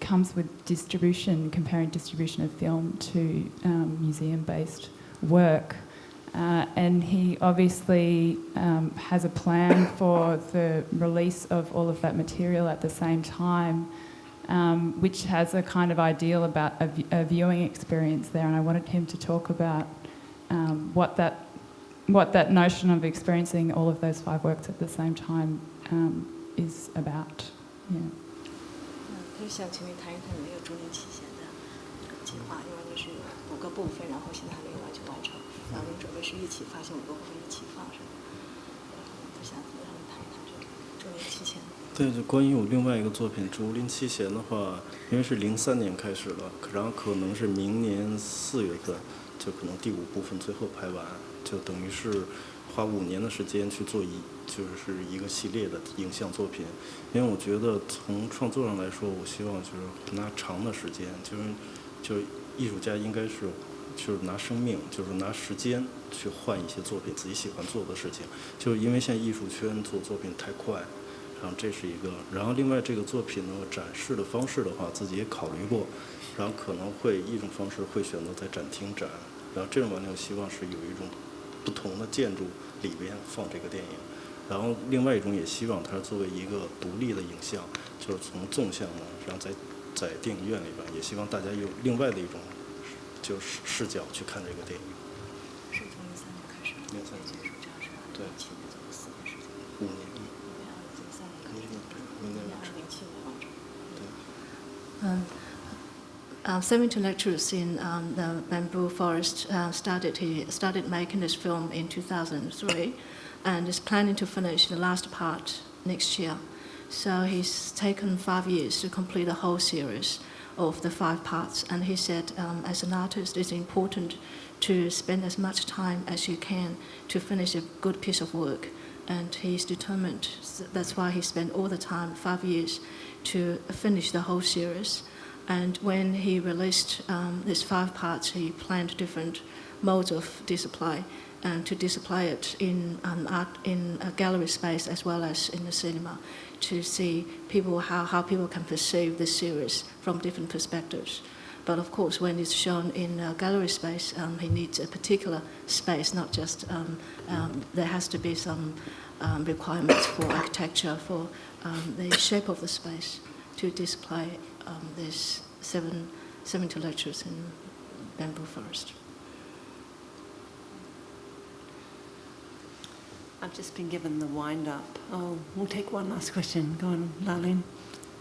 Speaker 11: comes with distribution, comparing distribution of film to museum-based work. And he obviously has a plan for the release of all of that material at the same time, which has a kind of ideal about a viewing experience there. And I wanted him to talk about what that notion of experiencing all of those 5 works at the same time is about. Yeah.
Speaker 12: 可以想请您谈一谈这个周年期限的计划，因为这是5个部分，然后现在还没有完全完成，然后您准备是一起发行5个部分一起放是吗？就想让您谈一谈这个周年期限。
Speaker 6: 对，就关于我另外一个作品《竹林七贤》的话，因为是03年开始了，然后可能是明年4月份，就可能第5部分最后拍完，就等于是花5年的时间去做就是一个系列的影像作品。因为我觉得从创作上来说，我希望就是拿长的时间，就是艺术家应该是就是拿生命，就是拿时间去换一些作品自己喜欢做的事情。就是因为现在艺术圈做作品太快。然后这是一个，然后另外这个作品呢，展示的方式的话，自己也考虑过，然后可能会一种方式会选择在展厅展，然后这种完了，我希望是有一种不同的建筑里边放这个电影，然后另外一种也希望它作为一个独立的影像，就是从纵向呢，然后在电影院里边，也希望大家有另外的一种就是视角去看这个电影。
Speaker 12: 是从03年开始，结束这样是
Speaker 6: 对
Speaker 12: ，7年左右4年时间
Speaker 6: ，5年。
Speaker 5: Seven Intellectuals in the bamboo forest started making this film in 2003 and is planning to finish the last part next year. So he's taken 5 years to complete the whole series of the 5 parts, and he said as an artist it's important to spend as much time as you can to finish a good piece of work, and he's determined. That's why he spent all the time, 5 years, to finish the whole series. And when he released these 5 parts, he planned different modes of display, and to display it in a gallery space as well as in the cinema, to see people how people can perceive this series from different perspectives. But of course, when it's shown in a gallery space, he needs a particular space, not just, there has to be some requirements for architecture, for the shape of the space to display these seven intellectuals in bamboo forest.
Speaker 1: I've just been given the wind up. Oh, we'll take one last question. Go on, Lalin,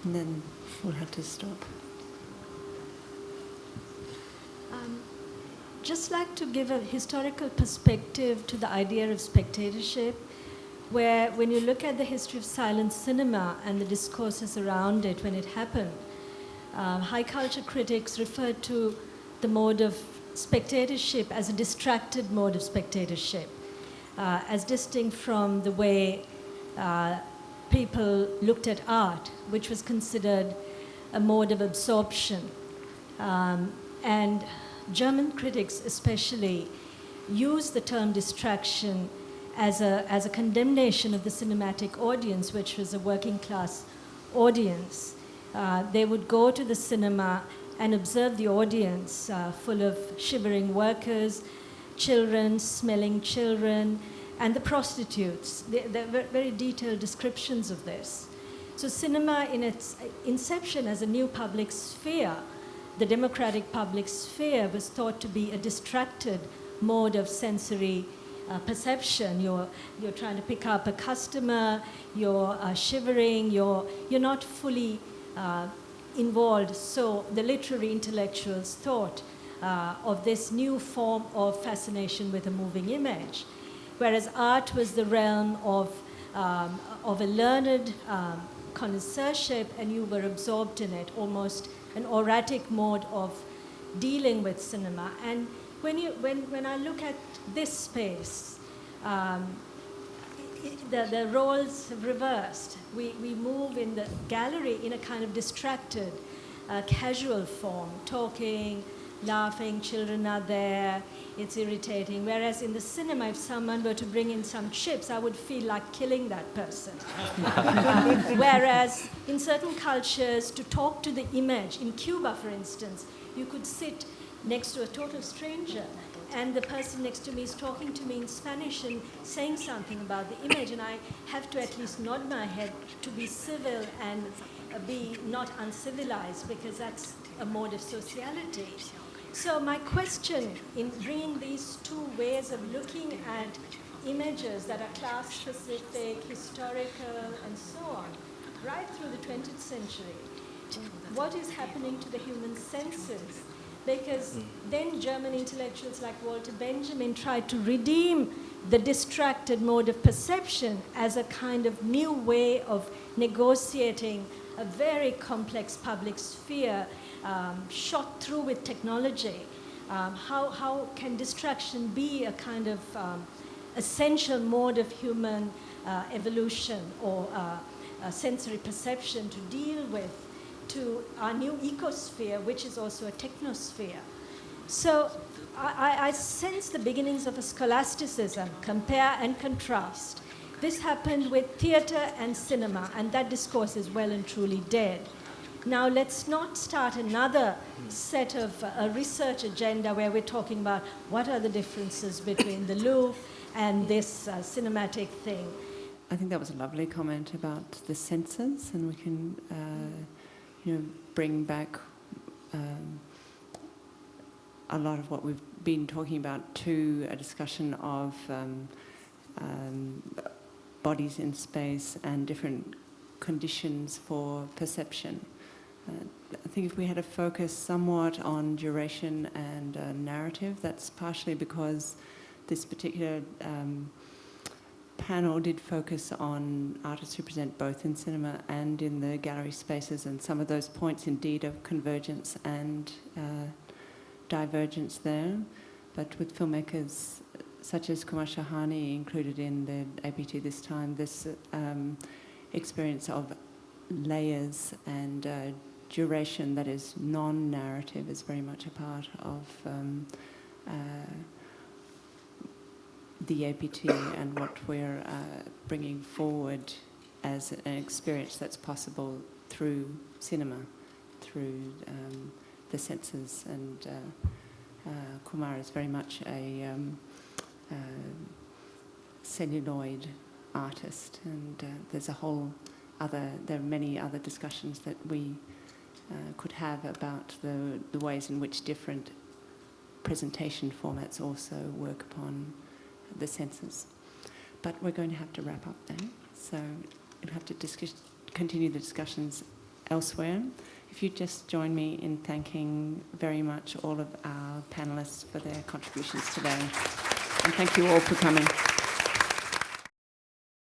Speaker 1: and then we'll have to stop.
Speaker 13: Just like to give a historical perspective to the idea of spectatorship, where when you look at the history of silent cinema and the discourses around it when it happened, high culture critics referred to the mode of spectatorship as a distracted mode of spectatorship, as distinct from the way people looked at art, which was considered a mode of absorption. And German critics especially use the term distraction as a condemnation of the cinematic audience, which was a working class audience. they would go to the cinema and observe the audience full of shivering workers, children, smelling children, and the prostitutes. There are very detailed descriptions of this. So cinema in its inception as a new public sphere, the democratic public sphere, was thought to be a distracted mode of sensory perception. You're trying to pick up a customer, you're shivering, you're not fully involved. So the literary intellectuals thought of this new form of fascination with a moving image, whereas art was the realm of a learned connoisseurship, and you were absorbed in it, almost an oratic mode of dealing with cinema. And when I look at this space, the roles have reversed. We move in the gallery in a kind of distracted, casual form, talking, laughing, children are there, it's irritating. Whereas in the cinema, if someone were to bring in some chips, I would feel like killing that person. Whereas in certain cultures, to talk to the image, in Cuba, for instance, you could sit next to a total stranger, and the person next to me is talking to me in Spanish and saying something about the image, and I have to at least nod my head to be civil and be not uncivilized, because that's a mode of sociality. So my question in bringing these two ways of looking at images that are class-specific, historical, and so on, right through the 20th century, what is happening to the human senses? Because then German intellectuals like Walter Benjamin tried to redeem the distracted mode of perception as a kind of new way of negotiating a very complex public sphere shot through with technology. How can distraction be a kind of essential mode of human evolution or sensory perception to deal with, to our new ecosphere, which is also a technosphere? So I sense the beginnings of a scholasticism, compare and contrast. This happened with theatre and cinema, and that discourse is well and truly dead. Now let's not start another set of a research agenda where we're talking about what are the differences between the Louvre and this cinematic thing.
Speaker 1: I think that was a lovely comment about the senses, and we can bring back a lot of what we've been talking about to a discussion of bodies in space and different conditions for perception. I think if we had a focus somewhat on duration and narrative, that's partially because this particular panel did focus on artists who present both in cinema and in the gallery spaces, and some of those points indeed of convergence and divergence there. But with filmmakers such as Kumar Shahani included in the APT this time, this experience of layers and duration that is non-narrative is very much a part of the APT and what we're bringing forward as an experience that's possible through cinema, through the senses. And Kumar is very much a celluloid artist, and there are many other discussions that we could have about the ways in which different presentation formats also work upon the senses. But we're going to have to wrap up now, so we'll have to continue the discussions elsewhere. If you'd just join me in thanking very much all of our panellists for their contributions today. And thank you all for coming.